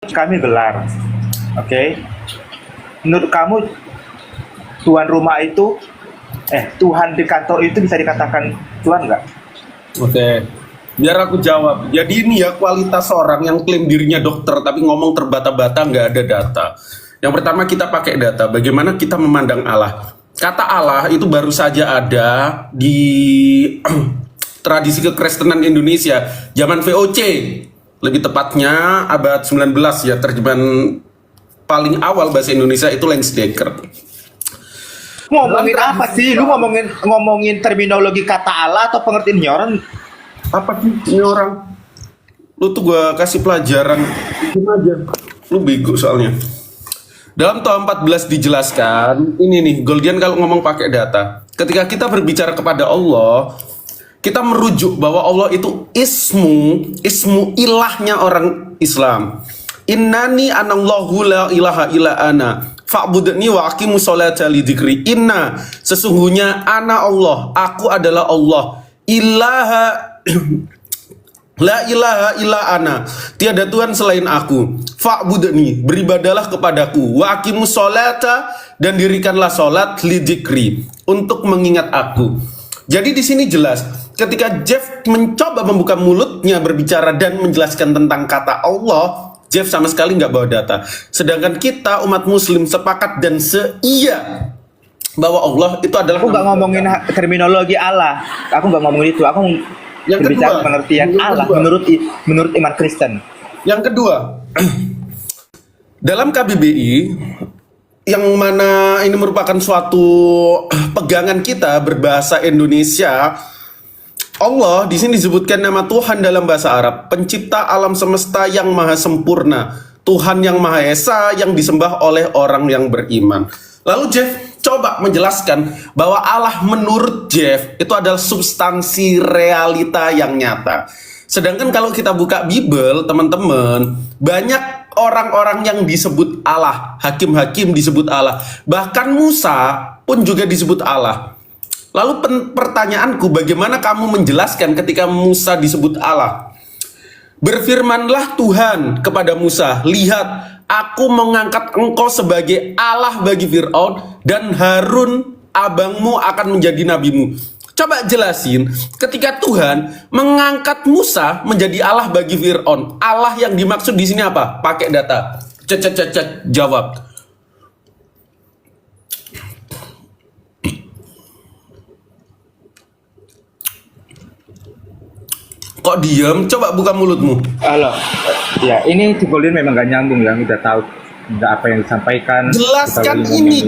kami gelar. Oke. Menurut kamu tuan rumah itu Tuhan di kantor itu bisa dikatakan Tuhan nggak? Oke, biar aku jawab. Jadi ini ya kualitas orang yang klaim dirinya dokter tapi ngomong terbata-bata nggak ada data. Yang pertama kita pakai data. Bagaimana kita memandang Allah? Kata Allah itu baru saja ada di tradisi kekristenan Indonesia zaman VOC. Lebih tepatnya abad 19 ya, terjemahan paling awal bahasa Indonesia itu Lansdecker. Ngomongin apa sih? Lu ngomongin terminologi kata Allah atau pengertiannya orang? Apa sih ini orang? Lu tuh gua kasih pelajaran itu aja. Lu bego soalnya. Dalam tahun 14 dijelaskan, ini nih, Goldian kalau ngomong pakai data. Ketika kita berbicara kepada Allah, kita merujuk bahwa Allah itu ismu ilahnya orang Islam. Innani anallahu la ilaha illa ana fa'budni wa aqimus sholata li dzikri. Inna, sesungguhnya ana Allah, aku adalah Allah. Ilaha la ilaha illa ana, tiada Tuhan selain aku. Fa'budni, beribadalah kepadaku. Wa aqimus sholata, dan dirikanlah sholat li dzikri, untuk mengingat aku. Jadi di sini jelas, ketika Jeff mencoba membuka mulutnya berbicara dan menjelaskan tentang kata Allah, Jeff sama sekali nggak bawa data. Sedangkan kita umat muslim sepakat dan seia bahwa Allah itu adalah... Aku nggak ngomongin terminologi Allah. Aku nggak ngomongin itu. Aku Yang berbicara kedua, pengertian Allah menurut iman Kristen. Yang kedua, dalam KBBI, yang mana ini merupakan suatu pegangan kita berbahasa Indonesia, Allah di sini disebutkan nama Tuhan dalam bahasa Arab, pencipta alam semesta yang maha sempurna, Tuhan yang maha esa yang disembah oleh orang yang beriman. Lalu Jeff coba menjelaskan bahwa Allah menurut Jeff itu adalah substansi realita yang nyata. Sedangkan kalau kita buka Bible, teman-teman, banyak orang-orang yang disebut Allah, hakim-hakim disebut Allah, bahkan Musa pun juga disebut Allah. Lalu pertanyaanku, bagaimana kamu menjelaskan ketika Musa disebut Allah? Berfirmanlah Tuhan kepada Musa, lihat, aku mengangkat engkau sebagai Allah bagi Fir'aun, dan Harun abangmu akan menjadi nabimu. Coba jelasin, ketika Tuhan mengangkat Musa menjadi Allah bagi Fir'aun, Allah yang dimaksud di sini apa? Pakai data. Jawab. Kok diem? Coba buka mulutmu. Halo. Ya, ini Cipolin memang gak nyambung ya. Udah tahu nggak apa yang disampaikan. Jelaskan ini.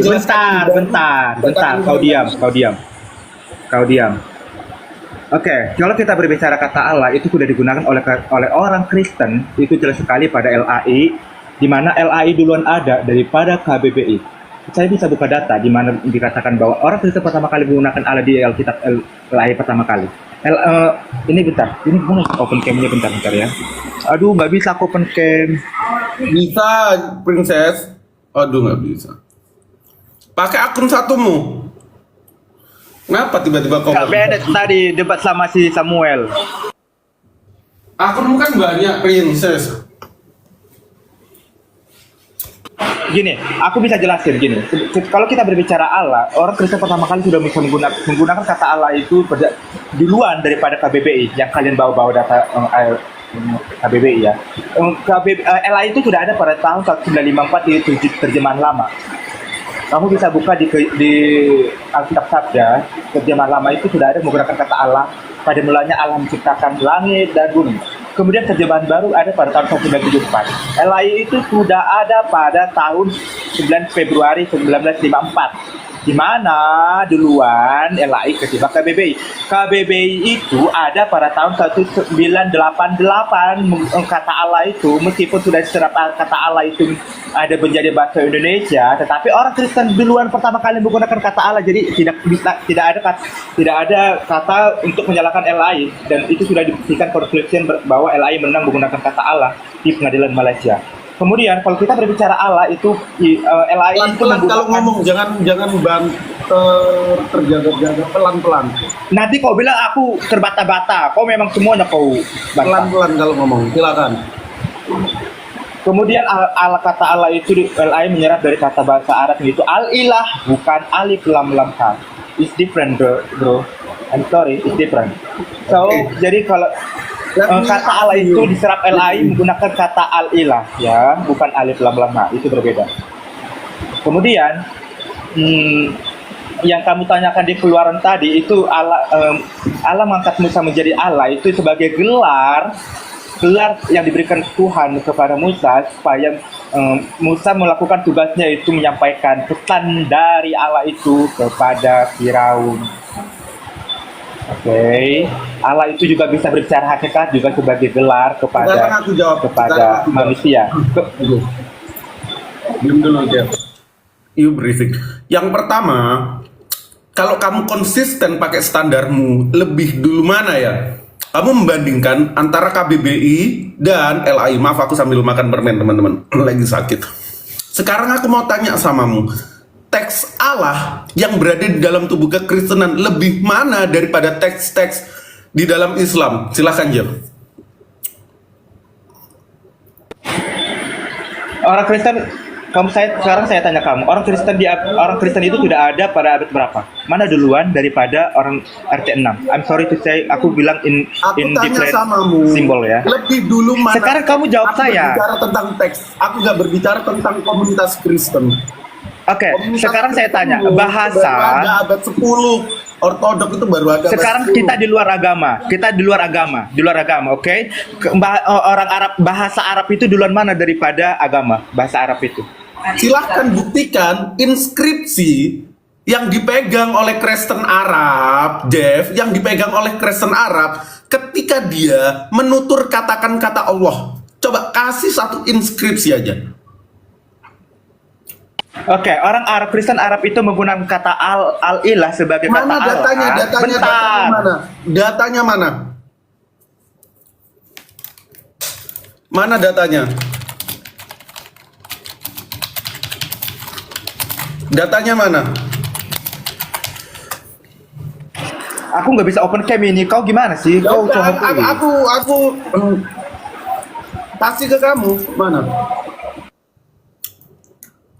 Bentar. Kau diam. Oke, kalau kita berbicara kata Allah itu sudah digunakan oleh orang Kristen, itu jelas sekali pada LAI, di mana LAI duluan ada daripada KBBI. Saya bisa buka data di mana dikatakan bahwa orang Kristen pertama kali menggunakan Allah di Alkitab LAI pertama kali. Ini bentar, ini gimana open cam-nya bentar ya. Aduh, nggak bisa aku open cam. Bisa, Princess. Aduh, nggak bisa. Pakai akun satumu. Kenapa tiba-tiba kau... Gak beda tadi debat sama si Samuel. Akunmu kan banyak, Princess. Gini, aku bisa jelasin gini. Kalau kita berbicara Allah, orang Kristen pertama kali sudah bisa menggunakan kata Allah itu duluan daripada KBBI yang kalian bawa data KBBI ya. LA itu sudah ada pada tahun 1954 di terjemahan lama. Kamu bisa buka di Alkitab Sabda, terjemahan lama itu sudah ada menggunakan kata Allah. Pada mulanya Allah menciptakan langit dan bumi. Kemudian terjemahan baru ada pada tahun 1974. LAI itu sudah ada pada tahun 9 Februari 1954. Di mana duluan LAI ketimbang KBBI. KBBI itu ada pada tahun 1988. Kata Allah itu, meskipun sudah diserap kata Allah itu ada menjadi bahasa Indonesia, tetapi orang Kristen duluan pertama kali menggunakan kata Allah. Jadi tidak ada kata untuk menyalahkan LAI, dan itu sudah dibuktikan conclusion bahwa LAI menang menggunakan kata Allah di pengadilan Malaysia. Kemudian kalau kita berbicara Allah itu LAI itu menggunakan, kalau ngomong jangan terjaga-jaga, pelan-pelan. Nanti kau bilang aku terbata-bata, kau memang semuanya kau bata. Pelan-pelan kalau ngomong, silakan. Kemudian kata Allah itu LI menyerap dari kata bahasa Arab yaitu al-ilah, bukan alif lam lam ha. It's different bro. I'm sorry, it's different. So jadi kalau kata Allah itu diserap LI menggunakan kata al-ilah ya, bukan alif lam lam ha. Itu berbeda. Kemudian yang kamu tanyakan di keluaran tadi itu Allah mengangkat Musa menjadi Allah itu sebagai gelar yang diberikan Tuhan kepada Musa supaya Musa melakukan tugasnya itu menyampaikan pesan dari Allah itu kepada Firaun. Oke. Allah itu juga bisa berbicara hakikat juga sebagai gelar kepada manusia. Belum dulu Jeff. You briefing. Yang pertama, kalau kamu konsisten pakai standarmu, lebih dulu mana ya? Kamu membandingkan antara KBBI dan LAI. Maaf, aku sambil makan permen, teman-teman. Lagi sakit. Sekarang aku mau tanya samamu. Teks Allah yang berada di dalam tubuh kekristenan lebih mana daripada teks-teks di dalam Islam? Silahkan, Jeff. Orang Kristen, sekarang saya tanya kamu, orang Kristen itu sudah ada pada abad berapa? Mana duluan daripada orang RT6? I'm sorry to say, aku bilang in different simbol ya. Lebih dulu mana? Sekarang kamu jawab saya. Aku berbicara tentang teks, aku nggak berbicara tentang komunitas Kristen. Oke, sekarang saya tanya, bahasa baru ada abad 10, ortodok itu baru ada. Sekarang kita di luar agama, oke? Orang Arab, bahasa Arab itu duluan mana daripada agama? Bahasa Arab itu. Silahkan buktikan inskripsi yang dipegang oleh Kristen Arab, Jeff, yang dipegang oleh Kristen Arab ketika dia menutur katakan kata Allah. Coba kasih satu inskripsi aja. Oke, orang Arab, Kristen Arab itu menggunakan kata al-ilah sebagai kata Allah. Datanya mana? Mana datanya? Datanya mana? Aku nggak bisa open cam ini. Kau gimana sih? Kau aku kasih ke kamu. Mana?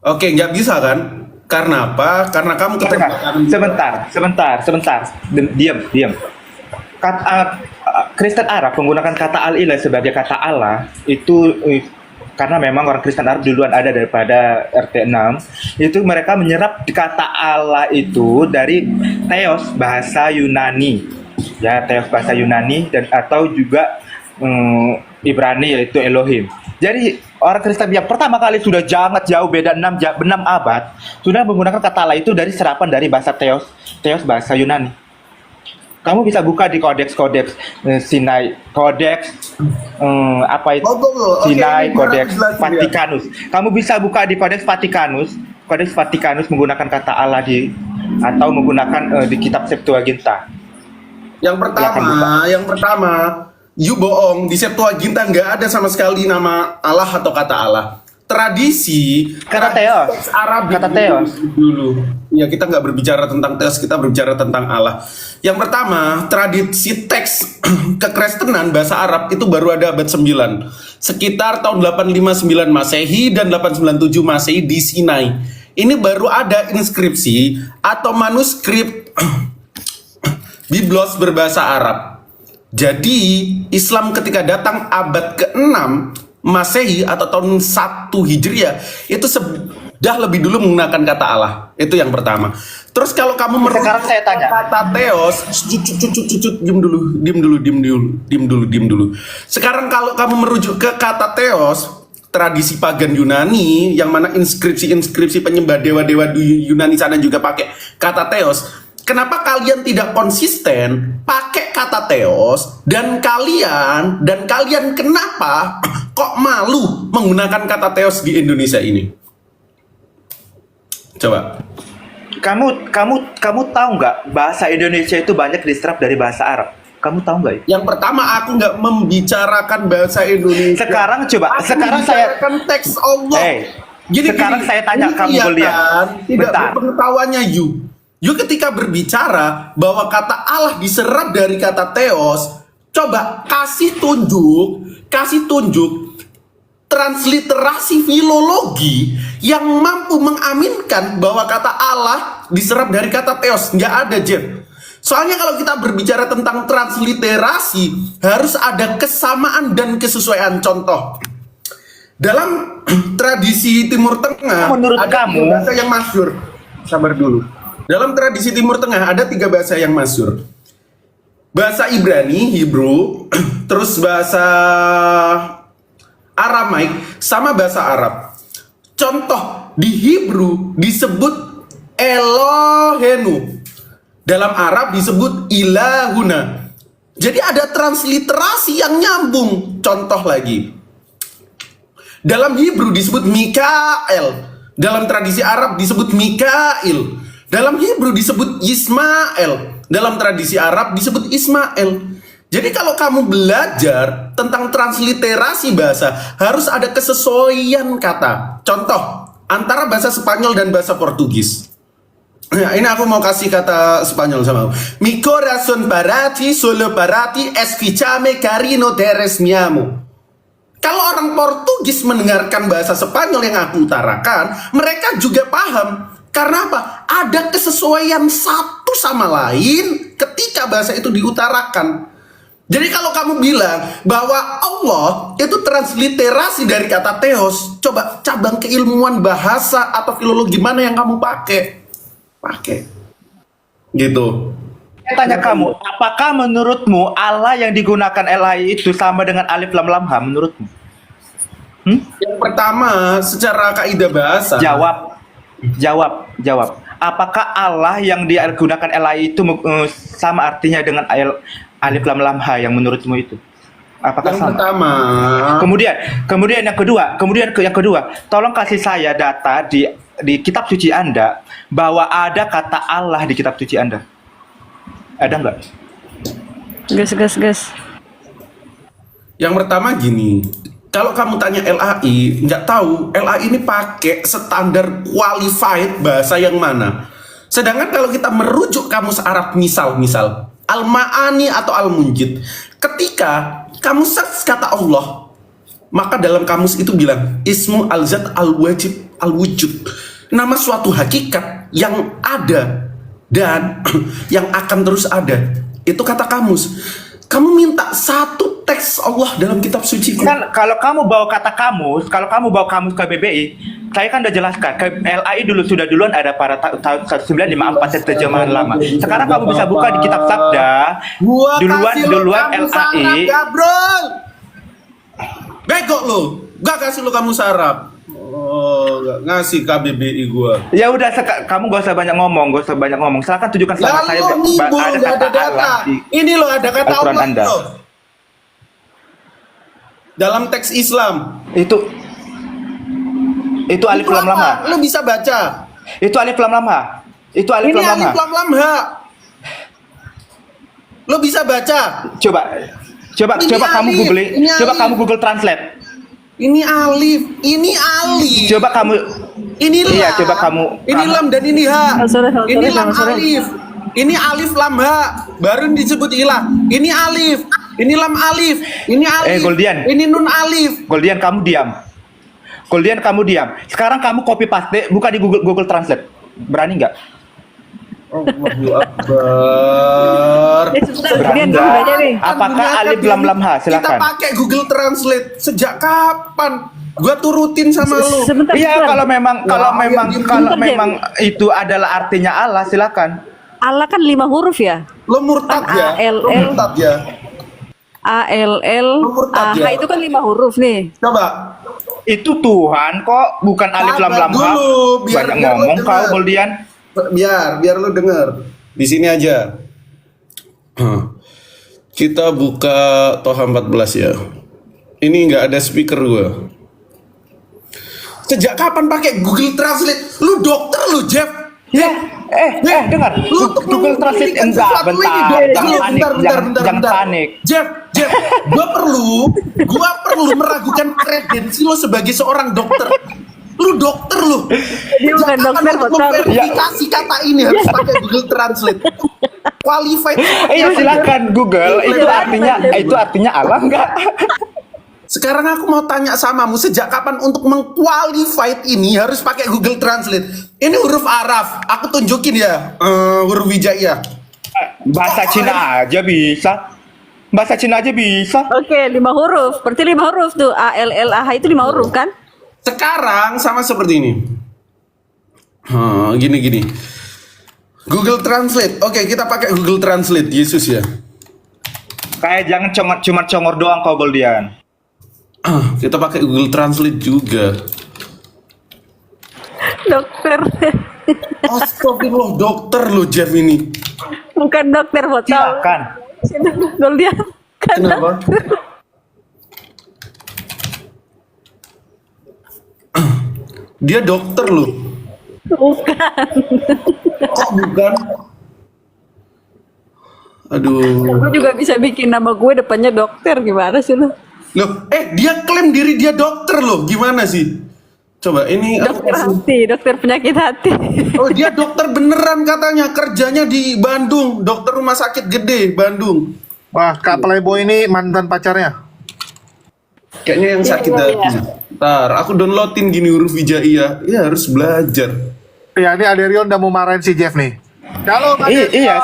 Oke, nggak bisa kan? Karena apa? Karena kamu Sebentar. Diam. Kristen Arab menggunakan kata al-ilah sebagai kata Allah itu karena memang orang Kristen Arab duluan ada daripada RT6, itu mereka menyerap kata Allah itu dari Theos bahasa Yunani, ya Theos bahasa Yunani dan atau juga Ibrani yaitu Elohim. Jadi orang Kristen yang pertama kali sudah sangat jauh beda 6 abad sudah menggunakan kata Allah itu dari serapan dari bahasa Theos bahasa Yunani. Kamu bisa buka di kodeks Sinai, kodeks Sinai, kodeks Vatikanus. Kamu bisa buka di kodeks Vatikanus menggunakan kata Allah atau menggunakan di kitab Septuaginta. Yang pertama, you bohong, di Septuaginta nggak ada sama sekali nama Allah atau kata Allah. Tradisi kata Theos dulu. Ya, kita nggak berbicara tentang Theos, kita berbicara tentang Allah. Yang pertama, tradisi teks kekristenan bahasa Arab itu baru ada abad 9. Sekitar tahun 859 Masehi dan 897 Masehi di Sinai. Ini baru ada inskripsi atau manuskrip biblos berbahasa Arab. Jadi, Islam ketika datang abad ke-6 Masehi atau tahun 1 Hijriah itu sudah lebih dulu menggunakan kata Allah. Itu yang pertama. Terus kalau kamu sekarang saya tanya kata Theos, diam dulu. Sekarang kalau kamu merujuk ke kata Theos, tradisi pagan Yunani yang mana inskripsi penyembah dewa-dewa di Yunani sana juga pakai kata Theos. Kenapa kalian tidak konsisten pakai kata Theos dan kalian kenapa kok malu menggunakan kata Theos di Indonesia ini? Coba. Kamu tahu nggak bahasa Indonesia itu banyak diserap dari bahasa Arab? Kamu tahu nggak? Yang pertama aku nggak membicarakan bahasa Indonesia. Sekarang saya teks Allah. Sekarang saya tanya kamu kan, tidak berpengetahuannya You ketika berbicara bahwa kata Allah diserap dari kata Theos, coba kasih tunjuk transliterasi filologi yang mampu mengaminkan bahwa kata Allah diserap dari kata theos. Nggak ada, Jeff. Soalnya kalau kita berbicara tentang transliterasi, harus ada kesamaan dan kesesuaian. Contoh, dalam tradisi Timur Tengah, Menurut ada kamu- 3 bahasa yang masyhur. Sabar dulu. Dalam tradisi Timur Tengah ada 3 bahasa yang masyhur. Bahasa Ibrani, Hebrew, terus bahasa Aramaik, sama bahasa Arab. Contoh, di Hebrew disebut Elohenu. Dalam Arab disebut Ilahuna. Jadi ada transliterasi yang nyambung. Contoh lagi. Dalam Hebrew disebut Mikael. Dalam tradisi Arab disebut Mikail. Dalam Hebrew disebut Ismael. Dalam tradisi Arab disebut Ismail. Jadi kalau kamu belajar tentang transliterasi bahasa, harus ada kesesuaian kata. Contoh, antara bahasa Spanyol dan bahasa Portugis. Nah, ini aku mau kasih kata Spanyol sama kamu. Mi corazón para ti, solo para ti, escúchame carino deres mi amo. Kalau orang Portugis mendengarkan bahasa Spanyol yang aku utarakan, mereka juga paham. Karena apa? Ada kesesuaian satu sama lain ketika bahasa itu diutarakan. Jadi kalau kamu bilang bahwa Allah itu transliterasi dari kata theos, coba cabang keilmuan bahasa atau filologi mana yang kamu pakai? Gitu. Saya tanya kamu, apakah menurutmu Allah yang digunakan LAI itu sama dengan alif lam lam ha menurutmu? Yang pertama, secara kaidah bahasa. Jawab. Apakah Allah yang digunakan LAI itu sama artinya dengan alif lam lam ha yang menurutmu itu? Apakah Yang sama? pertama. Kemudian yang kedua, tolong kasih saya data di kitab suci Anda bahwa ada kata Allah di kitab suci Anda. Ada nggak? Gas. Yang pertama gini, kalau kamu tanya LAI, nggak tahu LAI ini pakai standar qualified bahasa yang mana. Sedangkan kalau kita merujuk kamus Arab, misal Al-Ma'ani atau Al-Munjid, ketika kamu search kata Allah, maka dalam kamus itu bilang ismu al-zat al-wajib al-wujud, nama suatu hakikat yang ada dan yang akan terus ada. Itu kata kamus. Kamu minta satu teks Allah dalam kitab suci. Kan kalau kamu bawa kamus KBBI, saya kan udah jelaskan. LAI duluan ada pada tahun 1954 terjemahan lama. Sekarang kamu bisa buka di kitab Sabda. Duluan LAI. Gabrol. Bego lo. Gak kasih lo kamu sarap. Oh, gak ngasih KBBI gua. Ya udah, kamu gak usah banyak ngomong. Silakan tunjukkan sama saya ada kata Allah di Ini lo ada kata Al-Quran Allah Anda. lo. Dalam teks Islam. Itu alif lam lam ha. Lo bisa baca. Itu alif lam lam ha. Ini alif lam lam ha. Lo bisa baca. Coba Ini kamu alif, googling. ini Coba alif. kamu Google Translate. Ini alif. Coba kamu Ini lam. Iya, coba kamu. Ini lam dan ini ha. Sorry. Ini lam alif. Ini alif lam ha. Baru disebut ilah. Ini alif. Ini lam alif. Ini alif. Goldian. Ini nun alif. Goldian, kamu diam. Sekarang kamu copy paste, buka di Google Translate. Berani nggak? Allahu Akbar. Kemudian dulu baca nih. Apakah alif lam lam ha? Kita Silakan. pakai Google Translate sejak kapan? Gua turutin sama lu. Sebentar. Iya, kalau memang Bentar, itu adalah artinya Allah, silakan. Allah kan 5 huruf ya. Lo murtad Kan ya? ALL. Lo murtad ya? ALL Murtad AH ya? itu kan 5 huruf nih. Coba. Itu Tuhan kok, bukan alif lam lam ha. Dulu, Banyak biar ngomong lo kau, dengar. Goldian. Biar lu denger. Di sini aja. Kita buka Toha 14 ya. Ini nggak ada speaker gua. Sejak kapan pakai Google Translate? Lu dokter lu, Jeff. Ya, dengar. Lu untuk Google Translate membuktikan enggak, sesuatu ini, bentar. Dok. Jangan Lu, panik, jangan panik. Jeff, gua perlu meragukan kredensi lo sebagai seorang dokter. Lu dokter lu. Dia bukan Sejak kapan dokter, untuk dokter. memverifikasi kata ini harus pakai Google Translate. Qualified. Iya, silakan Google. Itu artinya Allah enggak? Sekarang aku mau tanya samamu, sejak kapan untuk mengqualified ini harus pakai Google Translate? Ini huruf Araf, aku tunjukin ya, huruf hijaiyah. Bahasa Cina aja bisa. Bahasa Cina aja bisa. Oke, 5 huruf. Berarti 5 huruf tuh. ALLAH itu 5 huruf kan? Sekarang sama seperti ini. Gini. Google Translate. Oke, kita pakai Google Translate, Yesus ya. Kayak jangan cuma congor doang kau Goldian. Kita pakai Google Translate juga. Dokter. Astagfirullah, dokter lo Jeff ini. Bukan dokter foto. Silakan. Goldian. Kan Kenapa? dokter. Dia dokter loh. Bukan. Kok bukan? Aduh. Gue juga bisa bikin nama gue depannya dokter. Gimana sih lo? Loh, dia klaim diri dia dokter loh. Gimana sih? Coba ini aku Dokter kasih. hati, dokter penyakit hati. Oh, dia dokter beneran katanya. Kerjanya di Bandung, dokter rumah sakit gede Bandung. Wah, Kak Playboy ini mantan pacarnya. Kayaknya yang sakit hati. Ntar, aku downloadin gini huruf hijaiyah. Ya harus belajar. Ya, ini Aderion udah mau marahin si Jeff nih. Kalau Iya,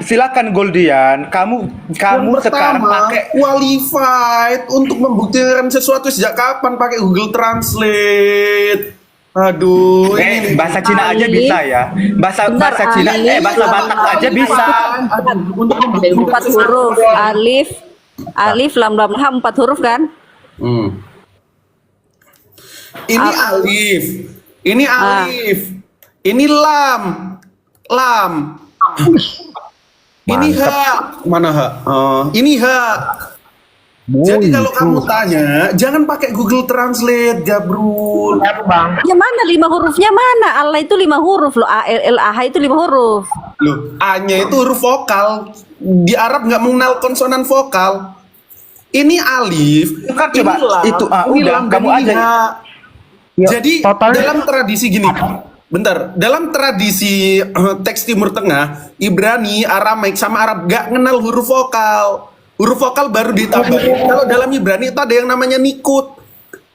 silakan Goldian. Kamu Yang sekarang pertama, pakai qualified untuk membuktikan sesuatu sejak kapan pakai Google Translate. Aduh, ini bahasa Cina aja bisa ya. Bahasa Cina, bahasa Batak aja bisa. untuk Ada membuktikan 4 huruf. Alif, lam, ha 4 huruf kan? Ini alif, ini alif, ini lam. Ini ha, mana ha? Ini ha. Jadi kalau kamu tanya, jangan pakai Google Translate, Jabrul. Ya mana 5 hurufnya mana? Allah itu 5 huruf loh. ALLAH itu 5 huruf. Loh, A-nya itu huruf vokal. Di Arab nggak mengenal konsonan vokal. Ini alif, Kan ini coba, lam, itu, ini udah, lam, dan kamu ini aja. ha. Ya, Jadi totalnya- dalam tradisi gini, bentar, dalam tradisi teks Timur Tengah, Ibrani, Aramaik sama Arab gak kenal huruf vokal. Huruf vokal baru ditambahin. Kalau dalam Ibrani itu ada yang namanya nikut.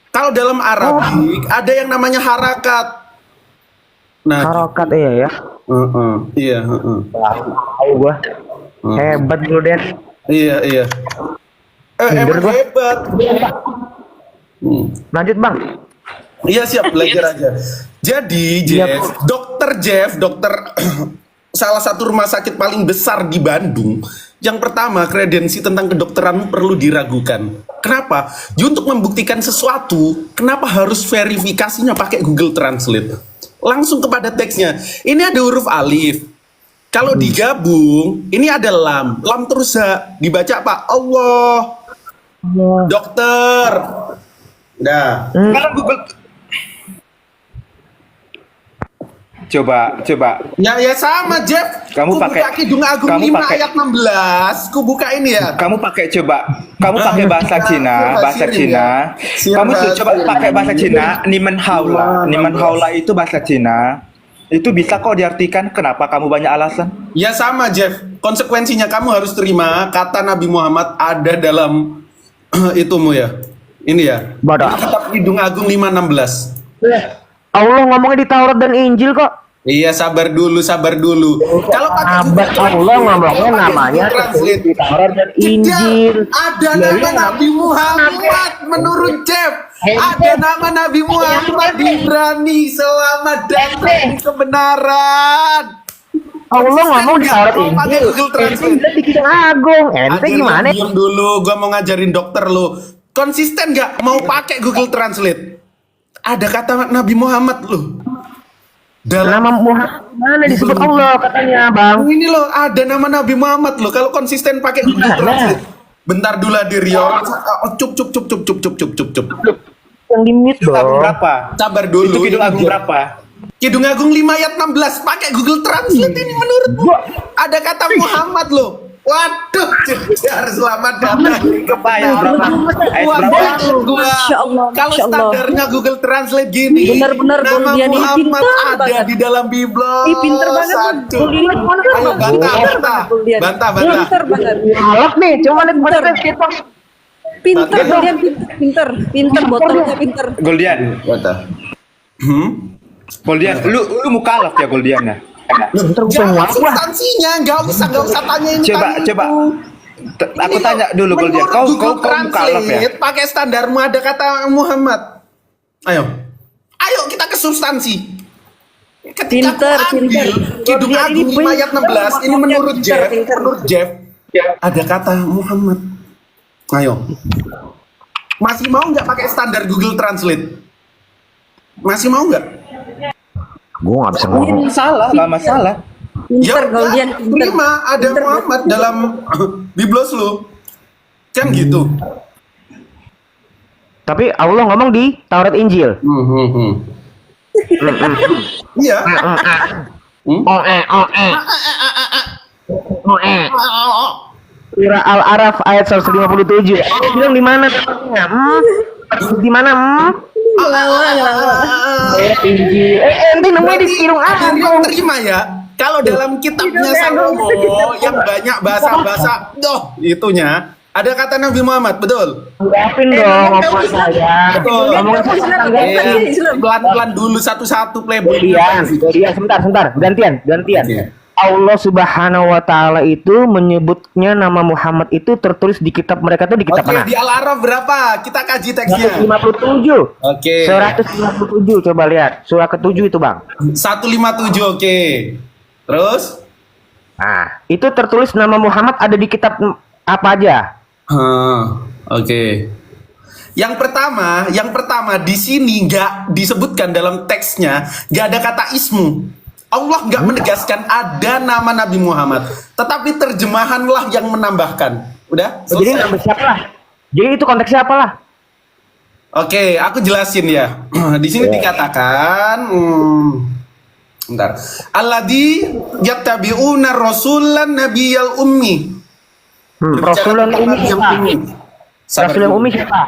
Kalau dalam Arabik ada yang namanya harakat. Nah, Harokat iya ya. iya, Wah, tahu gua. Hebat lu, Den. iya. Emang gua. hebat. Lanjut, Bang. Iya siap, belajar aja. Jadi Jeff, dokter salah satu rumah sakit paling besar di Bandung. Yang pertama, kredensi tentang kedokteranmu perlu diragukan. Kenapa? Untuk membuktikan sesuatu, kenapa harus verifikasinya pakai Google Translate? Langsung kepada teksnya. Ini ada huruf alif. Kalau digabung, ini ada lam. Lam terus ha. Dibaca apa? Allah. Dokter. Nah, Sekarang Google. Coba. ya sama Jeff. Kamu Ku pakai- buka Kidung Agung kamu 5 pakai- ayat 16. Ku buka ini ya. Kamu pakai bahasa Cina. Kamu coba pakai bahasa Cina. Nimen haula itu bahasa Cina. Itu bisa kok diartikan. Kenapa kamu banyak alasan? Ya sama Jeff. Konsekuensinya kamu harus terima kata Nabi Muhammad ada dalam itumu ya. Ini ya. Bodoh. Ini kitab Kidung Agung 5:16. Allah ngomongnya di Taurat dan Injil kok. Iya, sabar dulu. Kalau pakai Abad Allah ngomongnya pakai namanya Google Translate. di Taurat dan Injil. Ada nama Nabi Muhammad menurut Jeff. Ada nama Nabi Muhammad di Ibrani. Selamat datang di kebenaran. Allah ngomong di Taurat Mau pakai Injil. Google Translate. Ente di Kidung Agung. Ente Adil, gimana? diam dulu, gua mau ngajarin dokter lo. Konsisten nggak mau pakai Google Translate? Ada kata Nabi Muhammad lo. Dalam Nama Muhammad mana disebut Allah katanya, Bang? ini lo ada nama Nabi Muhammad lo. Kalau konsisten pakai Google Translate. Bentar dulu Rio. Cup. Yang di mute Kidung Agung dong. berapa? Sabar dulu. Itu Kidung Agung berapa? Kidung Agung 5 ayat 16 pakai Google Translate ini menurutmu ada kata Muhammad lo. Waduh, Jedar, selamat datang di Ayat berapa? Ayat Wah, berapa? maksud gua, Masya Allah, kalau Masya Allah. standarnya Google Translate gini, Benar-benar nama Goldian ini Muhammad pintar ada banget. di dalam Biblos. Ih, pinter banget. Satu. Goldian Ayo bantah. Goldian. Bantah. Pinter banget. Alok nih, cuma lihat pada kita. Pinter, Mati. Goldian pinter, botolnya pinter. Goldian, Kata. Goldian, lu mukalaf ya Goldian ya? Bentar gue pengen Jangan ngaku lah. substansinya, nggak usah tanyain Coba, tadi coba. itu. Aku tanya dulu Goldian, Menurut kau Google mukalaf ya? Translate, pakai standarmu ada kata Muhammad. Ayo kita ke substansi. Ketika Pinter, aku ambil pinter. Kidung Goldian Agung ini 5 ayat 16, ini pinter, menurut pinter, Jeff, pinter. ada kata Muhammad. Ayo. Masih mau nggak pakai standar Google Translate? Masih mau nggak? Gue gak bisa ngomong. Salah, nggak masalah. Pinter, Goldian udah, pinter. terima ada Pinter, Muhammad dalam Biblos lu. Kan gitu. Tapi Allah ngomong di Taurat Injil. Iya. Surah Al-Araf ayat 157. Allah bilang di mana? Di mana? Taurat Injil. Ente nemunya di Kidung Jadi Agung. terima ya. Kalau dalam kitabnya Salomo yang banyak bahasa-bahasa itunya ada kata Nabi Muhammad, betul? Ucapin dong ngomong saya. Betul. Ngomong saya. Iya. Pelan-pelan dulu satu-satu playboy. Goldian, sebentar. Gantian. Iya. Allah Subhanahu wa taala itu menyebutnya nama Muhammad itu tertulis di kitab mereka tuh di kitab Oke, mana? di Al-Araf berapa? Kita kaji teksnya. 157. Oke. 157 coba lihat. Surah ke-7 itu, Bang. 157, oke. Terus? Nah, itu tertulis nama Muhammad ada di kitab apa aja? Oke. Yang pertama di sini nggak disebutkan dalam teksnya, nggak ada kata ismu. Allah nggak menegaskan ada nama Nabi Muhammad, tetapi terjemahanlah yang menambahkan. Udah? Jadi Selesai? nama siapa lah? Jadi itu konteksnya apa lah? Oke, aku jelasin ya. Di sini dikatakan, bentar. Alladzi yattabi'una rasulan nabiyal ummi. Rasul yang umi siapa? Sabar Rasul yang dulu. umi siapa?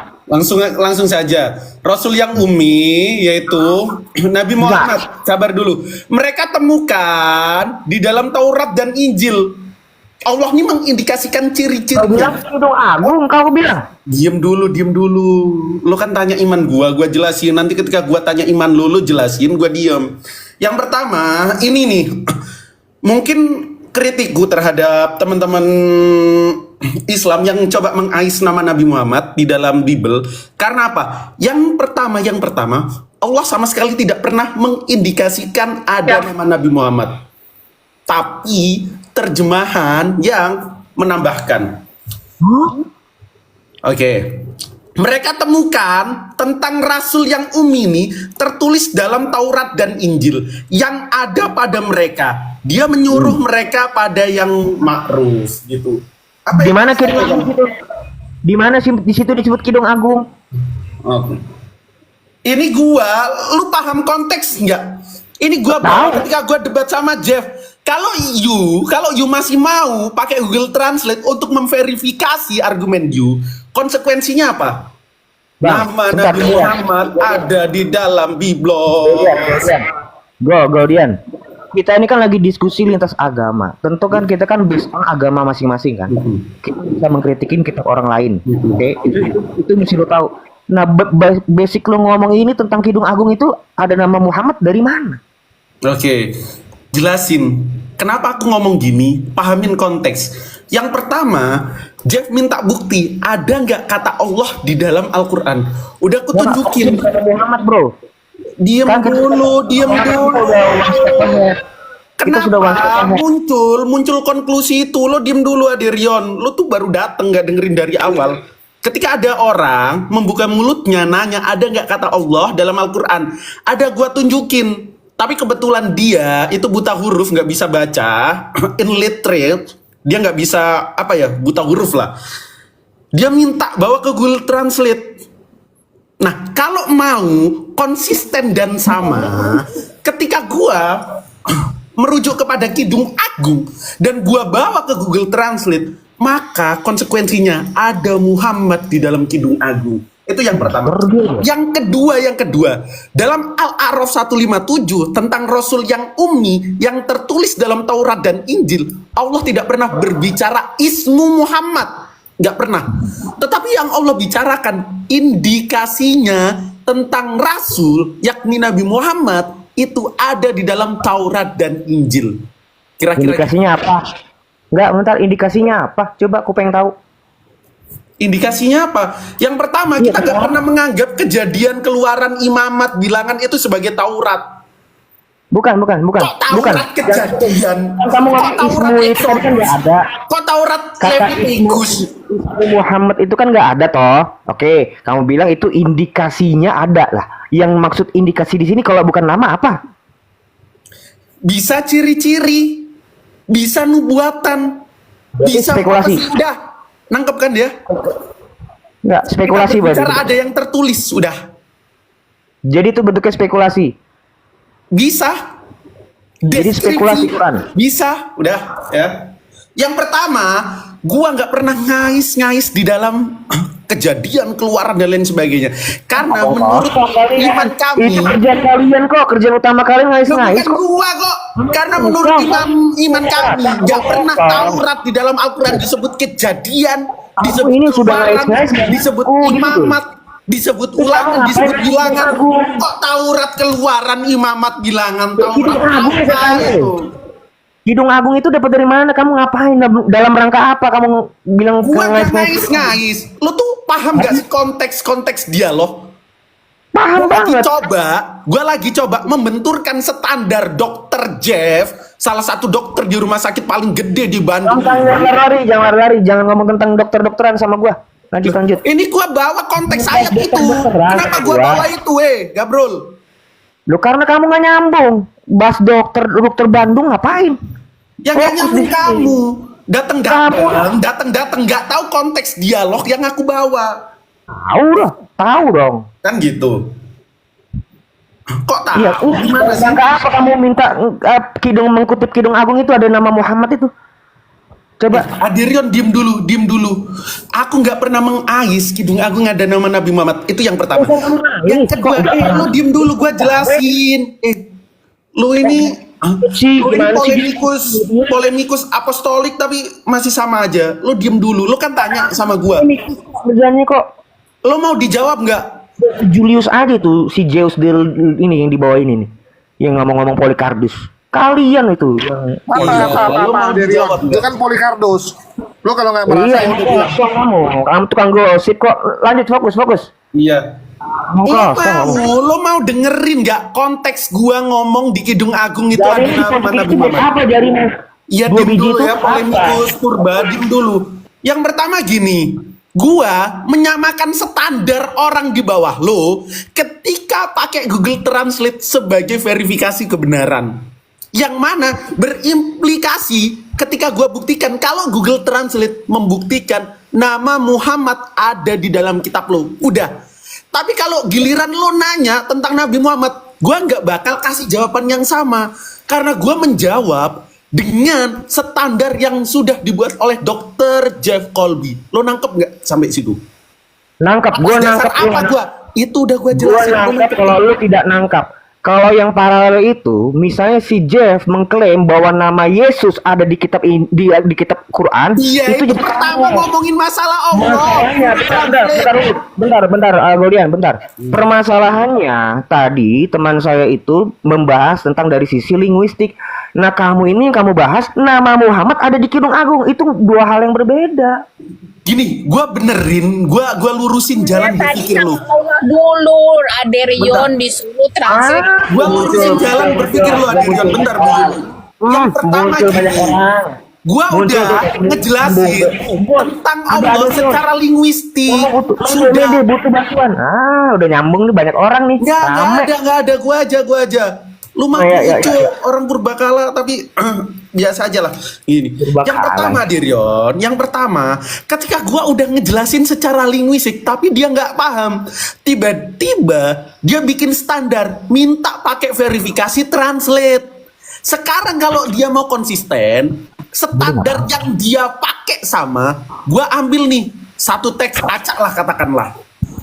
Langsung saja. Rasul yang ummi yaitu Nabi Muhammad. Sabar dulu. Mereka temukan di dalam Taurat dan Injil. Allah ini mengindikasikan Kau ciri-cirinya. bilang Kidung Agung, kau bilang. Diem dulu. Lo kan tanya iman gua jelasin. Nanti ketika gua tanya iman lu jelasin, gua diem. Yang pertama, ini nih. Mungkin kritikku terhadap teman-teman Islam yang coba mengais nama Nabi Muhammad di dalam Bible. Karena apa? Yang pertama, Allah sama sekali tidak pernah mengindikasikan ada nama Nabi Muhammad. Tapi terjemahan yang menambahkan. Oke. Mereka temukan tentang Rasul yang ummi ini tertulis dalam Taurat dan Injil yang ada pada mereka. Dia menyuruh mereka pada yang ma'ruf gitu. Apa Di yang- mana Kidung Agung itu? Di mana sih di situ disebut Kidung Agung? Oke. Ini lu paham konteks nggak? Ini gua Tahu. bawa ketika gua debat sama Jeff. Kalau you masih mau pakai Google Translate untuk memverifikasi argumen you, konsekuensinya apa? Bang, Nama sebentar, Nabi Goldian. Muhammad ada di dalam Biblos. Goldian. Kita ini kan lagi diskusi lintas agama. Tentu kan kita kan based on agama masing-masing kan. Kita bisa mengkritikin kitab orang lain. Oke, itu mesti lo tahu. Nah, basic lo ngomong ini tentang Kidung Agung itu ada nama Muhammad dari mana? Oke, jelasin. Kenapa aku ngomong gini? Pahamin konteks. Yang pertama, Jeff minta bukti. Ada nggak kata Allah di dalam Al-Quran? Udah aku tunjukin. Nama Muhammad, bro. Diem Kan kita- dulu. Kita udah one step ahead. Kita sudah one step Kenapa ahead. muncul konklusi itu? Lo diem dulu Aderion. Lo tuh baru dateng nggak dengerin dari awal. Ketika ada orang membuka mulutnya nanya ada nggak kata Allah dalam Al-Quran, ada gua tunjukin. Tapi kebetulan dia itu buta huruf, nggak bisa baca, illiterate, dia nggak bisa buta huruf lah. Dia minta bawa ke Google Translate. Nah, kalau mau konsisten dan sama, ketika gua merujuk kepada Kidung Agung dan gua bawa ke Google Translate, maka konsekuensinya ada Muhammad di dalam Kidung Agung. Itu yang pertama. Yang kedua, dalam Al-A'raf 157 tentang Rasul yang ummi yang tertulis dalam Taurat dan Injil, Allah tidak pernah berbicara ismu Muhammad. nggak pernah. Tetapi yang Allah bicarakan indikasinya tentang Rasul, yakni Nabi Muhammad, itu ada di dalam Taurat dan Injil. Kira-kira Indikasinya apa? Enggak, bentar, indikasinya apa? Coba aku pengen tahu. indikasinya apa? Yang pertama, kita nggak pernah menganggap kejadian keluaran imamat bilangan itu sebagai Taurat. Bukan. Kok Taurat kejadian? Kan kamu ngomong ismu itu kan nggak ada. Kok Taurat Kata Levitikus? ismu Muhammad itu kan nggak ada toh. Oke, kamu bilang itu indikasinya ada lah. Yang maksud indikasi di sini kalau bukan nama apa? Bisa ciri-ciri, bisa nubuatan, Berarti bisa spekulasi. udah nangkep kan dia? Nggak, spekulasi berarti. Cara ada yang tertulis udah Jadi itu bentuknya spekulasi. bisa. Jadi spekulasi Quran. Bisa, udah ya. Yang pertama, gua nggak pernah ngais-ngais di dalam kejadian keluaran dan lain sebagainya. Karena menurut iman kami, Itu kerjaan kalian kok, kerjaan utama kalian ngais-ngais bukan kok. gua kok. Karena menurut iman kami, nggak pernah Taurat di dalam Al-Quran disebut kejadian, disebut ini sudah keluaran, ngais-ngais, disebut gitu. imamat, disebut ulangan, ngapain disebut ngais-ngais bilangan. aku? Kok Taurat keluaran, imamat, bilangan, Taurat Kidung Agung apa sekarang. itu? Kidung Agung itu dapat dari mana? Kamu ngapain? Dalam rangka apa kamu bilang Gua nggak ngais-ngais? ngais-ngais. Lo tuh paham gak sih konteks-konteks dialog? Paham banget. Gue lagi coba membenturkan standar Dokter Jeff, salah satu dokter di rumah sakit paling gede di Bandung. Jangan lari, jangan ngomong tentang dokter-dokteran sama gua. Lanjut. Ini gue bawa konteks ayat itu. Kenapa gue bawa itu, Gabrol? Lo karena kamu nggak nyambung. Bahas dokter Bandung ngapain? Yang gak nyambung kamu. Datang, nggak tahu konteks dialog yang aku bawa. Tahu dong. Kan gitu. Kok tahu? Iya, Gimana sih? rangka apa kamu minta mengkutip Kidung Agung itu ada nama Muhammad itu? Coba. Adirion, diem dulu. Aku nggak pernah mengais Kidung Agung ada nama Nabi Muhammad. Itu yang pertama. Yang kedua, lu diem dulu, gua jelasin. Lu ini polemikus apostolik tapi masih sama aja. Lu diem dulu. Lu kan tanya sama gua. Ini kerjanya kok Lu mau dijawab nggak? Julius aja tuh si Zeus ini yang di bawah ini nih. Yang ngomong-ngomong Polycarpus. Kalian itu yang Lu mau dijawab Itu kan Polycarpus. Lo kalau nggak merasa iya, itu dia. kamu tukang gosip kok. Lanjut, fokus. Iya. Lu mau dengerin nggak konteks gua ngomong di Kidung Agung itu ada nama Nabi Muhammad? Apa jarinya? Iya, Dua diem biji dulu itu ya, polemikus purba, diem dulu. Yang pertama gini, gua menyamakan standar orang di bawah lo ketika pakai Google Translate sebagai verifikasi kebenaran. Yang mana berimplikasi ketika gua buktikan kalau Google Translate membuktikan nama Muhammad ada di dalam kitab lo. Udah. Tapi kalau giliran lo nanya tentang Nabi Muhammad, gua nggak bakal kasih jawaban yang sama. Karena gua menjawab dengan standar yang sudah dibuat oleh Dr. Jeff Colby. Lo nangkep nggak sampai situ? Nangkap, gua nangkap. Apa gua? Itu udah gua Gua jelasin. nangkap kalau lu tidak nangkap. Kalau yang paralel itu, misalnya si Jeff mengklaim bahwa nama Yesus ada di kitab di kitab Quran, Iya, itu jadi pertama ngomongin masalah Allah. Masalahnya, bentar, Golian, bentar. Permasalahannya tadi teman saya itu membahas tentang dari sisi linguistik. Nah, kamu ini yang kamu bahas nama Muhammad ada di Kidung Agung, itu dua hal yang berbeda. Gini, gua benerin, gua lurusin jalan berpikir lu. Dulu Aderion disuruh translate. Gua lurusin jalan berpikir lu, Adrian. Bentar dulu. Yang pertama muncul banyak gini, orang. gua Muncul udah banyak- ngejelasin tentang Allah secara linguistik. Sudah butuh bantuan. Udah nyambung nih banyak orang nih. Rame. Nggak ada. Gua aja. Lu mah Ya. itu orang purbakala tapi biasa aja lah. Ini. Purbakala. Yang pertama, Dirion. Yang pertama, ketika gua udah ngejelasin secara linguistik tapi dia nggak paham, tiba-tiba dia bikin standar, minta pakai verifikasi translate. Sekarang kalau dia mau konsisten, standar yang dia pakai sama, gua ambil nih satu teks acak lah katakanlah.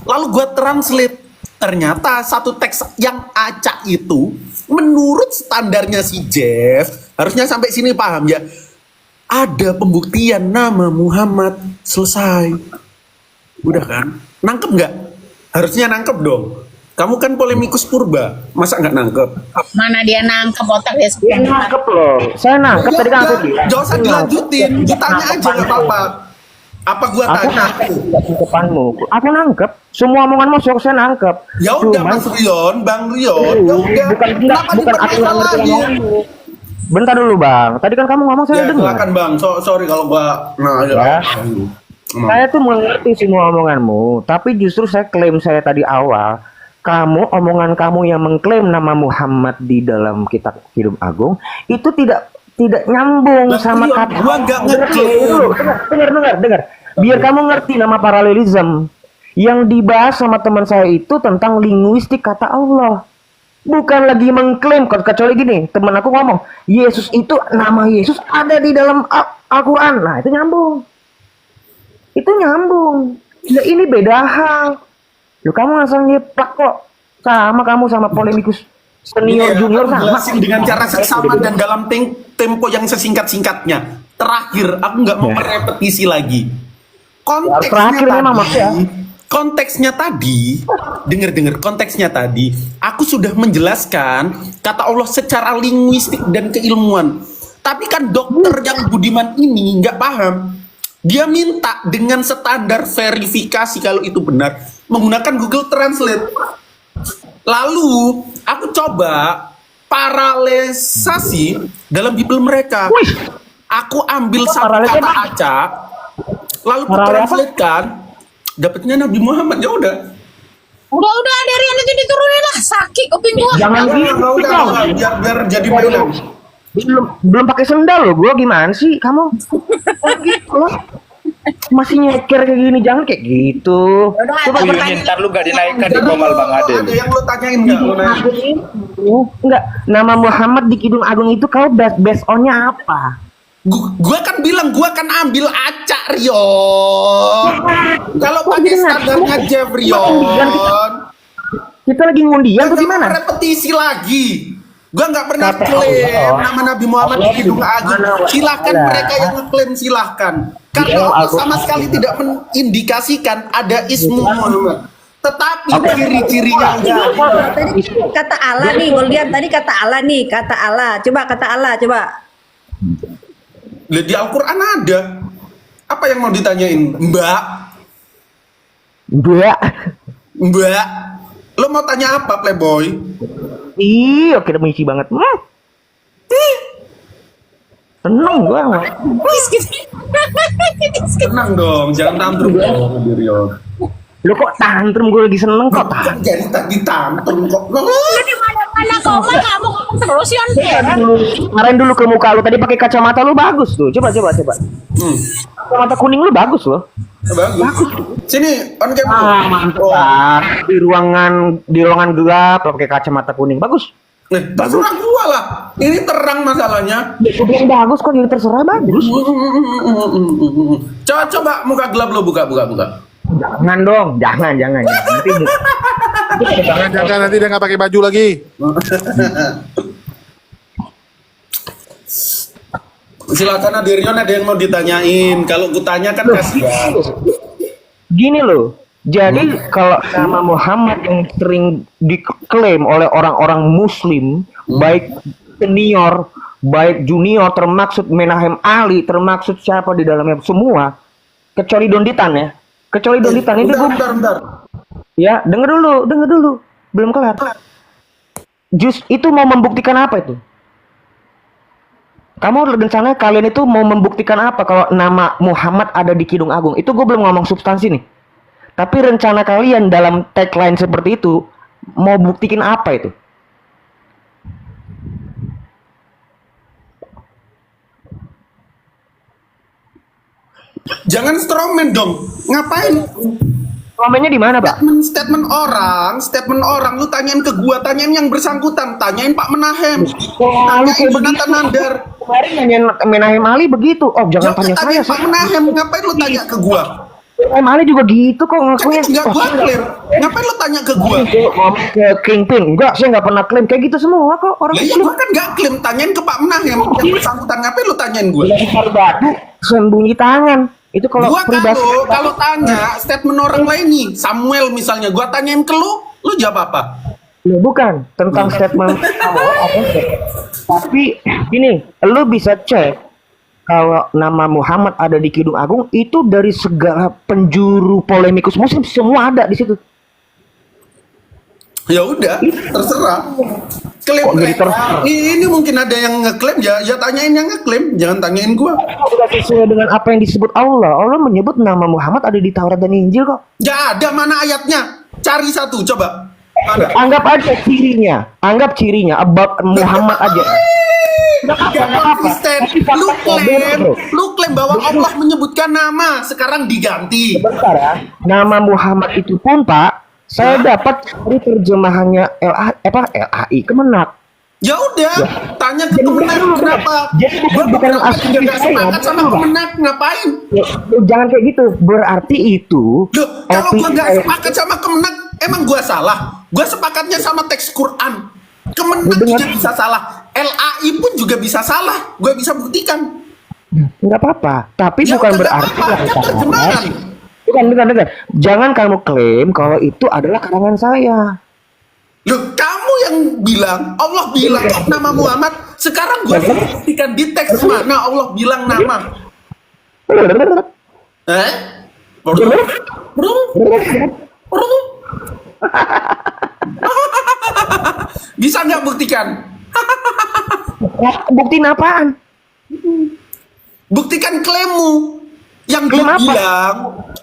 Lalu gua translate. Ternyata satu teks yang acak itu menurut standarnya si Jeff, harusnya sampai sini paham ya. ada pembuktian nama Muhammad, selesai. Udah kan? Nangkep nggak? Harusnya nangkep dong. Kamu kan polemikus purba, masa nggak nangkep? Mana dia nangkep otak dia Saya nangkep loh. Saya nangkep tadi kan aku bilang. Gak usah dilanjutin, ditanya aja nggak apa-apa. Apa gua Aku tanya? nangkep tanggapanmu. Aku nangkep. Semua omonganmu saya nangkep. Ya udah Cuman- Mas Rion, Bang Rion, ya udah. bukan Kenapa bukan aku nggak ngerti dipermasalahin? omonganmu. Bentar dulu bang. Tadi kan kamu ngomong saya Ya dengar. silakan Bang, sorry kalau gua. Nah, Ya. Saya tuh mengerti semua omonganmu, tapi justru saya klaim saya tadi awal, omongan kamu yang mengklaim nama Muhammad di dalam kitab Kidung Agung itu tidak nyambung Lah, sama Rion, kata. gua nggak Dengar dulu, ngeklaim. dengar. Biar kamu ngerti nama paralelism. Yang dibahas sama teman saya itu tentang linguistik kata Allah. Bukan lagi mengklaim, kecuali gini, teman aku ngomong, Yesus itu, nama Yesus ada di dalam Al-Quran. Nah, itu nyambung. Itu nyambung. Nah, ini beda hal. Loh, kamu langsung nyeplak kok. Kamu sama polemikus senior, junior sama. Jelasin dengan cara seksama dan dalam tempo yang sesingkat-singkatnya. Terakhir, aku nggak mau merepetisi lagi. Terakhir memang maksudnya. Konteksnya tadi, dengar konteksnya tadi, aku sudah menjelaskan kata Allah secara linguistik dan keilmuan. Tapi kan dokter yang budiman ini nggak paham. Dia minta dengan standar verifikasi kalau itu benar menggunakan Google Translate. Lalu aku coba paralelisasi dalam Bible mereka. Wih. Aku ambil satu paralelnya kata apa? acak, lalu ku Paralel apa? translatekan, dapatnya Nabi Muhammad. Ya udah. Udah Derian itu diturunin lah, sakit kuping gua. Jangan Nggak gitu udah, dong. biar jadi mainan. Belum pakai sendal loh, gua gimana sih kamu? Gitu loh. Masih nyeker kayak gini, jangan kayak gitu. Coba Uyunin, ntar lu gak dinaikkan di Gomal Bang Aden. Ada yang lo tanyain nggak? Lo nanya. Enggak, nama Muhammad di Kidung Agung itu kau based on-nya apa? Gua kan bilang gua kan ambil acak Rion. Kalau pakai standarnya Jeff Rion, Kita lagi ngundian atau gimana? repetisi lagi. Gua nggak pernah Kata klaim Allah. nama Nabi Muhammad di Kidung Agung. Silahkan Ada. mereka yang ngeklaim silahkan. Di Karena dalam Allah Al-Quran. sama sekali tidak mengindikasikan ada ismu Muhammad. Tetapi ciri-cirinya ada. Tadi kata Allah nih, Goldian tadi kata Allah nih, kata Allah. Coba kata Allah, coba. Di Al-Quran ada. Apa yang mau ditanyain? Mbak? Enggak. Mbak? Lo mau tanya apa, Playboy? Iya, kita misi banget. Seneng gua. Tenang dong, jangan tantrum dong, Rion. Lu kok tantrum, gue lagi seneng kok Kan jadi tadi tantrum kok. Di mana kau mah kamu ngomong terus Yon. Marahin dulu ke muka lu, tadi pakai kacamata lu bagus tuh. Coba. Hmm, Kacamata kuning lu bagus loh. bagus. Sini, on cam. Mantap. Oh. Di ruangan gelap pakai kacamata kuning. Bagus. Terserah gua lah. Ini terang masalahnya. Gue bilang bagus kok, jadi terserah bagus. Coba muka gelap lo buka. Jangan dong, jangan. Nanti Jangan nanti dia nggak pakai baju lagi. Silakan Aderion, ada yang mau ditanyain. Kalau gue tanya kan kasihan. gini loh. Jadi kalau nama Muhammad yang sering diklaim oleh orang-orang Muslim, baik senior, baik junior, termaksud Menahem Ali, termaksud siapa di dalamnya semua, kecuali Donditan ya. Kecuali Donditan itu gue, Bentar. ya denger dulu, belum kelar. Itu mau membuktikan apa itu? Kamu rencana kalian itu mau membuktikan apa kalau nama Muhammad ada di Kidung Agung? Itu gue belum ngomong substansi nih. Tapi rencana kalian dalam tagline seperti itu mau buktikin apa itu? Jangan strawman dong. Ngapain? Komennya di mana, Pak? Statement orang, lu tanyain ke gua, tanyain yang bersangkutan, tanyain Pak Menahem, Lalu tanyain kayak Jonathan begitu. Nandar. Kemarin nanyain Menahem Ali begitu. Oh, jangan tanya saya. Tanyain Pak Menahem, ngapain lu tanya ke gua? Emang Ali juga gitu kok Kan ngakunya. enggak gua klaim. Ngapain lo tanya ke gua? Ngomong ke Kingpin, enggak, saya nggak pernah klaim kayak gitu semua kok orang Lah iya gua kan enggak klaim, tanyain ke Pak Menang yang bersangkutan. Ngapain lo tanyain gua? lempar batu sembunyi tangan. Itu kalau Gua pribadi. kalau tanya statement orang lain nih, Samuel misalnya, gua tanyain ke lu jawab apa? Loh, bukan tentang statement kamu apa sih? Tapi gini, lu bisa cek kalau nama Muhammad ada di Kidung Agung itu dari segala penjuru polemikus muslim semua ada di situ. Ya udah, terserah. Klaim Kok jadi terserah? Ini mungkin ada yang ngeklaim ya tanyain yang ngeklaim, jangan tanyain gua. Udah sesuai dengan apa yang disebut Allah. Allah menyebut nama Muhammad ada di Taurat dan Injil kok. Ya ada, mana ayatnya? Cari satu coba. Ada. Anggap aja cirinya, about Muhammad aja. Nggak apa-apa. Konsisten. Tapi faktanya bro. Lu klaim bahwa Allah menyebutkan nama, sekarang diganti. Sebentar ya. Nama Muhammad itu pun Pak, saya dapat dari terjemahannya LAI Kemenak. Ya udah, tanya ke Kemenak kenapa? Jadi bukan Gua asli nggak saya, sepakat sama betul, Pak. Kemenak, ngapain? Jangan kayak gitu. Berarti itu Loh, kalau gua nggak opini sepakat sama Kemenak, emang gua salah? Gua sepakatnya sama teks Quran. Kemenak Dengan- juga bisa salah. LAI pun juga bisa salah. Gua bisa buktikan. nggak apa-apa. Tapi Ya bukan udah, nggak berarti apa-apa, kan terjemahan. Bukan. Jangan kamu klaim kalau itu adalah karangan saya. Loh, kamu yang bilang, Allah bilang nama Muhammad. Sekarang gua buktikan di teks mana Allah bilang nama. Eh? Bisa nggak buktikan? Buktiin apaan? Buktikan klaimmu. Yang Klaim dia apa? bilang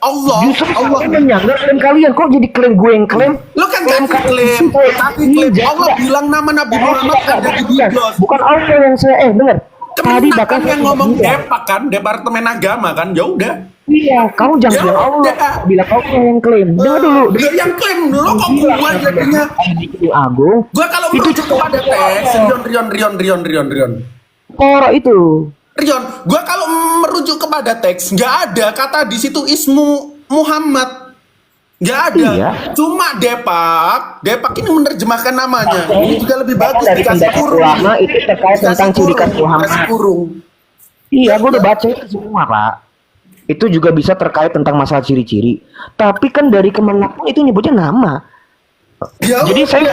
Allah, Justru Allah. saya menyanggah klaim kalian. Kok jadi klaim gue yang klaim? Lo kan gak klaim, tapi klaim Allah bilang nama Nabi Muhammad ada di Biblos. Bukan Allah yang saya dengar. Tadi Kemenak bahkan kan yang ngomong Depak kan, Departemen Agama kan, ya udah. Iya, kamu jangan Ya bilang Allah. udah. Bilang Allah yang klaim. Dengar dulu. Dia yang klaim dulu kok gua jadinya. Di Kidung Agung. Gua kalau Itu merujuk kepada teks, Rion. Toro itu. Rion, gua kalau merujuk kepada teks nggak ada kata di situ ismu Muhammad, nggak ada. Iya. Cuma Depak ini menerjemahkan namanya. Ini juga lebih bagus Dari dikasih pendapat kurung. ulama itu terkait tentang ciri khas Muhammad. Dikasih kurung. Iya, gue udah baca itu semua, Pak. Itu juga bisa terkait tentang masalah ciri-ciri. Tapi kan dari Kemenak pun itu nyebutnya nama. Ya Jadi udah. saya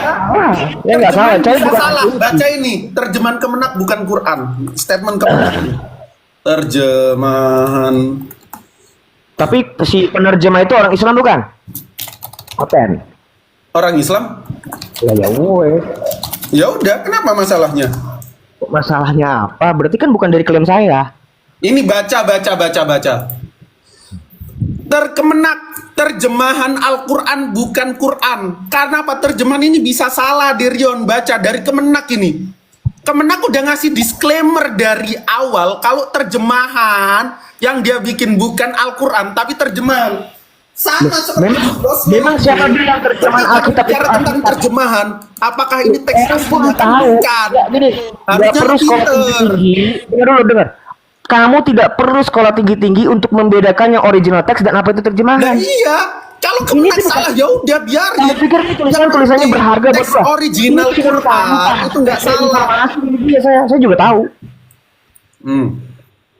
ya nggak salah. Saya Bisa bukan salah. Baca ini terjemahan Kemenak bukan Quran. Statement Kemenak. Terjemahan. Tapi si penerjemah itu orang Islam bukan? Oten. Orang Islam. Ya wes. Ya udah, kenapa masalahnya? Masalahnya apa? Berarti kan bukan dari klaim saya. Ini baca. Terkemenak terjemahan Al-Quran bukan Quran. Karena apa? Terjemahan ini bisa salah, Dirion. Baca dari Kemenak ini. Kemenak udah ngasih disclaimer dari awal kalau terjemahan yang dia bikin bukan Al-Quran tapi terjemahan. Sama seperti Memang siapa bilang terjemahan Alkitab itu bicara tentang Alkitab? terjemahan, apakah ini teks Pun aslinya kan tahu. bukan? Ya, gini, nggak Harusnya perlu sekolah pinter. tinggi-tinggi. Dengar. Kamu tidak perlu sekolah tinggi-tinggi untuk membedakan yang original teks dan apa itu Nah terjemahan. iya, kalau Kemenak tuh salah ya udah biarin. Saya pikir ini tulisannya Yang berharga buat teks gua. original Ini cuma Quran tahu. itu nggak salah. Iya, saya juga tahu.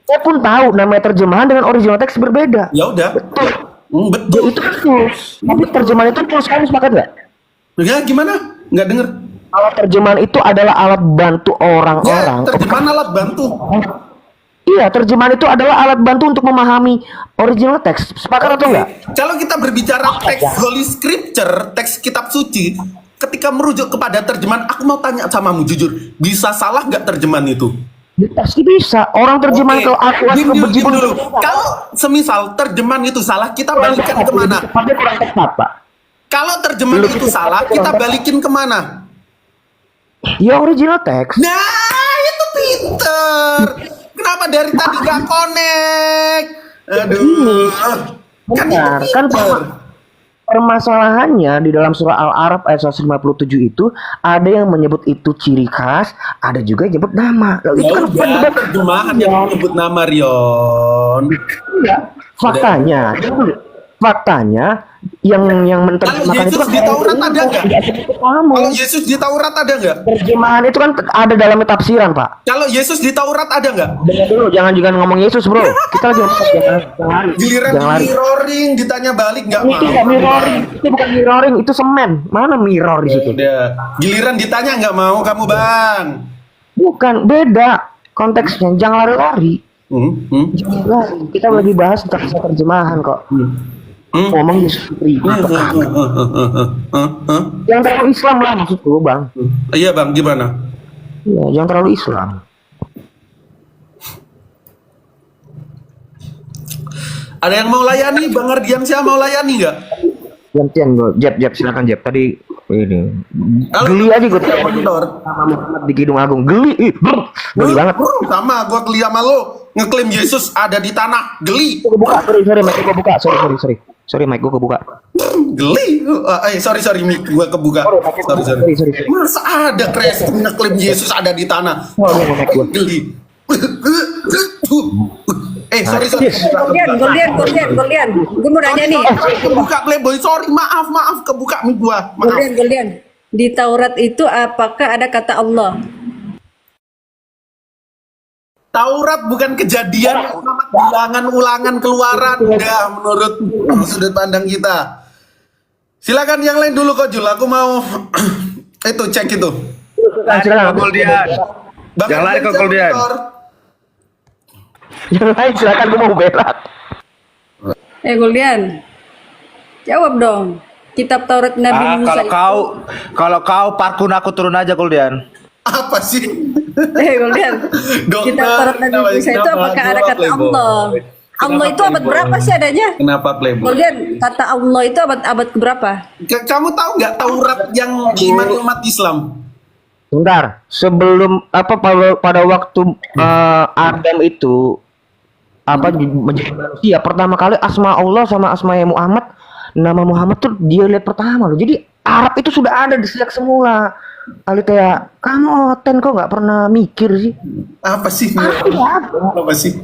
Saya pun tahu namanya terjemahan dengan original teks berbeda. Ya udah. Betul. Ya, Betul. itu kan tools. Tapi terjemahan itu tools, kamu sepakat nggak? Ya gimana? Nggak denger. Alat terjemahan itu adalah alat bantu Ya, orang-orang. terjemahan alat bantu. Iya, terjemahan itu adalah alat bantu untuk memahami original teks. Sepakat atau enggak? Kalau kita berbicara teks Holy Scripture, teks kitab suci, ketika merujuk kepada terjemahan, aku mau tanya samamu jujur, bisa salah nggak terjemahan itu? Pasti bisa. Orang terjemahan Oke, ke Al-Quran diam ke dulu, berjibun diam dulu. Kalau semisal terjemahan itu salah, kita balikan kemana? Tapi kurang tepat, Pak. Kalau terjemahan itu salah, kita balikin kemana? Ya original teks. Nah, itu pinter. Kenapa dari tadi gak connect? Aduh. Kan itu Benar, kan pinter. permasalahannya di dalam surah Al-Araf ayat 157 itu ada yang menyebut itu ciri khas, ada juga yang nyebut nama. Lalu itu Ya kan udah, terjemahan yang menyebut nama Rion. Iya. Faktanya, faktanya yang Kalau menerjemahkan itu Yesus di Taurat ada nggak? tidak seperti kamu. Kalau Yesus di Taurat ada nggak? Terjemahan itu kan ada dalam tafsiran, Pak. Kalau Yesus di Taurat ada nggak? Dengar dulu, jangan juga ngomong Yesus, bro. Kita lagi ngomong jangan lari. Giliran Jangan lari. mirroring ditanya balik nggak Itu mau. nggak mirroring, itu bukan mirroring, itu semen. Mana mirror di situ? Udah. Giliran ditanya nggak mau kamu bang. Bukan, beda konteksnya. Jangan lari-lari. Jangan lari. Kita lagi bahas tentang terjemahan kok. Ngomong Yesus pribadi. Yang terlalu Islam lah maksudku, Bang. Iya bang, gimana? Iya, jangan terlalu Islam. Ada yang mau layani? Bang Ardiansyah mau layani nggak? Gantian gue, Jeb, silakan Jeb. Tadi ini Halo, geli aja gue Motor. sama Muhammad di Kidung Agung. Geli, geli banget. Sama gua geli sama lo. Ngeklaim Yesus ada di tanah. Geli. Gue buka, sorry, mic gue buka, sorry, mic gue kebuka. Geli. Sorry, mic gua kebuka. Sorry. Masa ada Kristen ngeklaim Yesus ada di tanah? Mic gue. Geli. Sorry. Goldian. Gue mau nanya nih. Kebuka Playboy. Sorry, maaf kebuka mic gua. Maaf. Goldian. Di Taurat itu apakah ada kata Allah? Taurat bukan kejadian, nama bilangan, ulangan, keluaran. Ya, menurut sudut pandang kita. Silakan yang lain dulu kok Jul. Aku mau itu cek itu. Silakan. Goldian. Bang Jangan lari ke Ardiansyah Goldian. Motor. Yang lain silakan, gue mau berat. Goldian. Jawab dong. Kitab Taurat Nabi Musa Kalau kau parkun aku turun aja Goldian. Apa sih? Goldian. Kitab Taurat Nabi Musa itu apakah ada kata Allah? Allah itu abad berapa sih adanya? Kenapa Playboy? Goldian, kata Allah itu abad keberapa? Kamu tahu nggak Taurat yang diimani umat Islam? Bentar, sebelum pada waktu Adam itu menjadi manusia, pertama kali asma Allah sama asma Muhammad, nama Muhammad tuh dia lihat pertama loh. Jadi Arab itu sudah ada di sejak semula. Kali kayak kamu Oten kok nggak pernah mikir sih? Apa sih? Apa sih?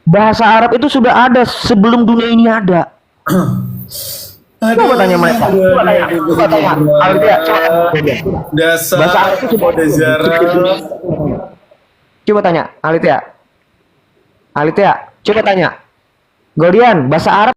Bahasa Arab itu sudah ada sebelum dunia ini ada. Coba tanya mereka. Coba tanya. Aldia, Dasar bahasa Arab itu sudah ada jarak. Coba tanya, Alitia, coba tanya. Goldian, bahasa Arab